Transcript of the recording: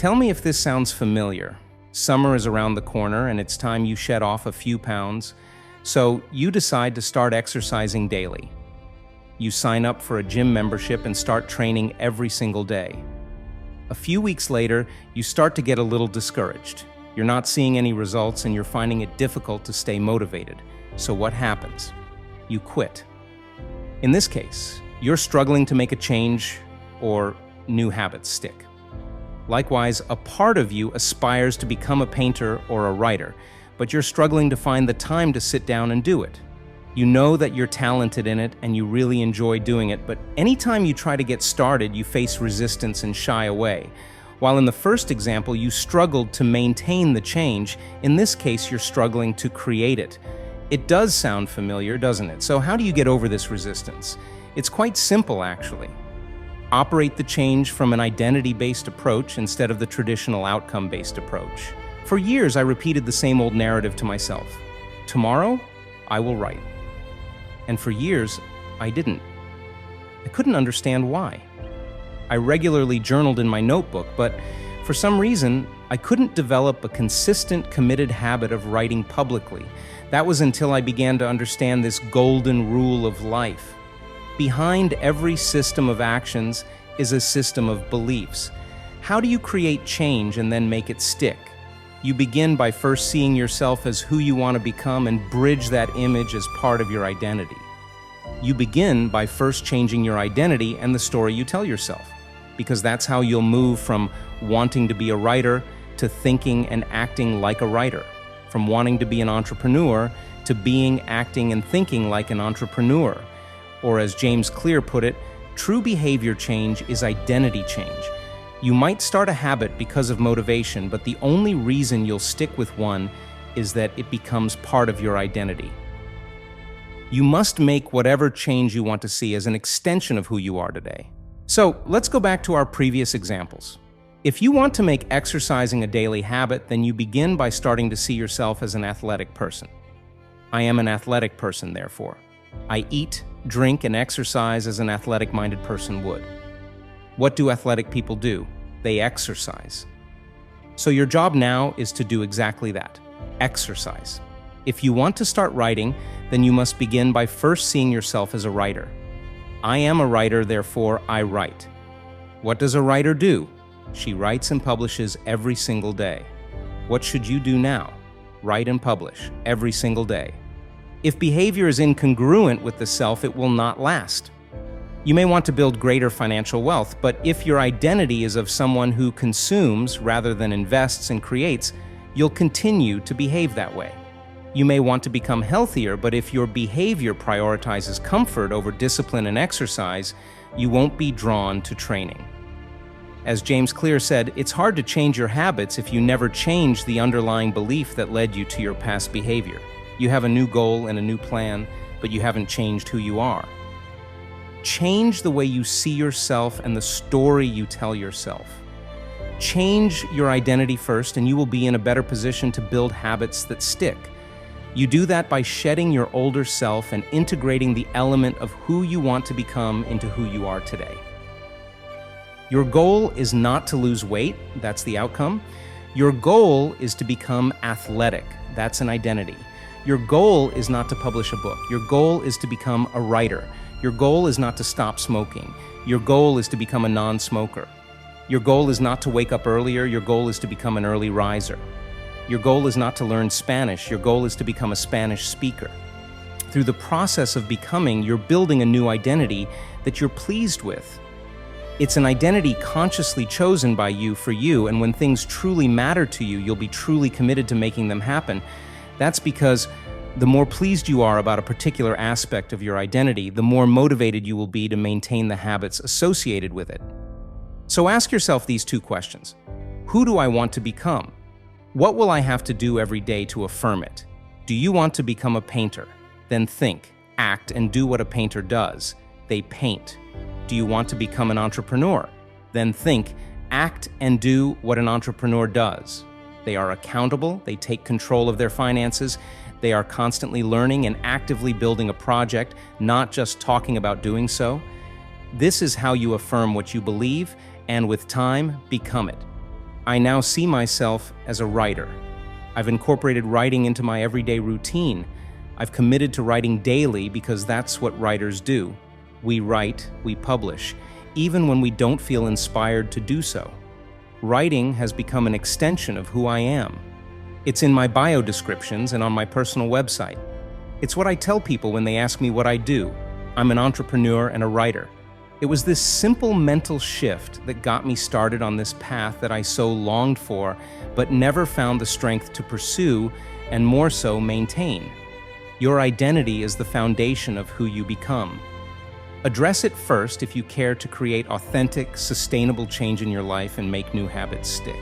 Tell me if this sounds familiar. Summer is around the corner and it's time you shed off a few pounds, so you decide to start exercising daily. You sign up for a gym membership and start training every single day. A few weeks later, you start to get a little discouraged. You're not seeing any results and you're finding it difficult to stay motivated. So what happens? You quit. In this case, you're struggling to make a change or new habits stick. Likewise, a part of you aspires to become a painter or a writer, but you're struggling to find the time to sit down and do it. You know that you're talented in it and you really enjoy doing it, but anytime you try to get started, you face resistance and shy away. While in the first example, you struggled to maintain the change, in this case, you're struggling to create it. It does sound familiar, doesn't it? So how do you get over this resistance? It's quite simple, actually. Operate the change from an identity-based approach instead of the traditional outcome-based approach. For years, I repeated the same old narrative to myself. Tomorrow, I will write. And for years, I didn't. I couldn't understand why. I regularly journaled in my notebook, but for some reason, I couldn't develop a consistent, committed habit of writing publicly. That was until I began to understand this golden rule of life. Behind every system of actions is a system of beliefs. How do you create change and then make it stick? You begin by first seeing yourself as who you want to become and bridge that image as part of your identity. You begin by first changing your identity and the story you tell yourself, because that's how you'll move from wanting to be a writer to thinking and acting like a writer, from wanting to be an entrepreneur to being, acting, and thinking like an entrepreneur. Or as James Clear put it, true behavior change is identity change. You might start a habit because of motivation, but the only reason you'll stick with one is that it becomes part of your identity. You must make whatever change you want to see as an extension of who you are today. So let's go back to our previous examples. If you want to make exercising a daily habit, then you begin by starting to see yourself as an athletic person. I am an athletic person, therefore. I eat, drink, and exercise as an athletic-minded person would. What do athletic people do? They exercise. So your job now is to do exactly that, exercise. If you want to start writing, then you must begin by first seeing yourself as a writer. I am a writer, therefore I write. What does a writer do? She writes and publishes every single day. What should you do now? Write and publish every single day. If behavior is incongruent with the self, it will not last. You may want to build greater financial wealth, but if your identity is of someone who consumes rather than invests and creates, you'll continue to behave that way. You may want to become healthier, but if your behavior prioritizes comfort over discipline and exercise, you won't be drawn to training. As James Clear said, it's hard to change your habits if you never change the underlying belief that led you to your past behavior. You have a new goal and a new plan, but you haven't changed who you are. Change the way you see yourself and the story you tell yourself. Change your identity first, and you will be in a better position to build habits that stick. You do that by shedding your older self and integrating the element of who you want to become into who you are today. Your goal is not to lose weight, that's the outcome. Your goal is to become athletic, that's an identity. Your goal is not to publish a book. Your goal is to become a writer. Your goal is not to stop smoking. Your goal is to become a non-smoker. Your goal is not to wake up earlier. Your goal is to become an early riser. Your goal is not to learn Spanish. Your goal is to become a Spanish speaker. Through the process of becoming, you're building a new identity that you're pleased with. It's an identity consciously chosen by you for you, and when things truly matter to you, you'll be truly committed to making them happen. That's because the more pleased you are about a particular aspect of your identity, the more motivated you will be to maintain the habits associated with it. So ask yourself these two questions. Who do I want to become? What will I have to do every day to affirm it? Do you want to become a painter? Then think, act, and do what a painter does. They paint. Do you want to become an entrepreneur? Then think, act, and do what an entrepreneur does. They are accountable, they take control of their finances, they are constantly learning and actively building a project, not just talking about doing so. This is how you affirm what you believe, and with time, become it. I now see myself as a writer. I've incorporated writing into my everyday routine. I've committed to writing daily because that's what writers do. We write, we publish, even when we don't feel inspired to do so. Writing has become an extension of who I am. It's in my bio descriptions and on my personal website. It's what I tell people when they ask me what I do. I'm an entrepreneur and a writer. It was this simple mental shift that got me started on this path that I so longed for, but never found the strength to pursue, and more so, maintain. Your identity is the foundation of who you become. Address it first if you care to create authentic, sustainable change in your life and make new habits stick.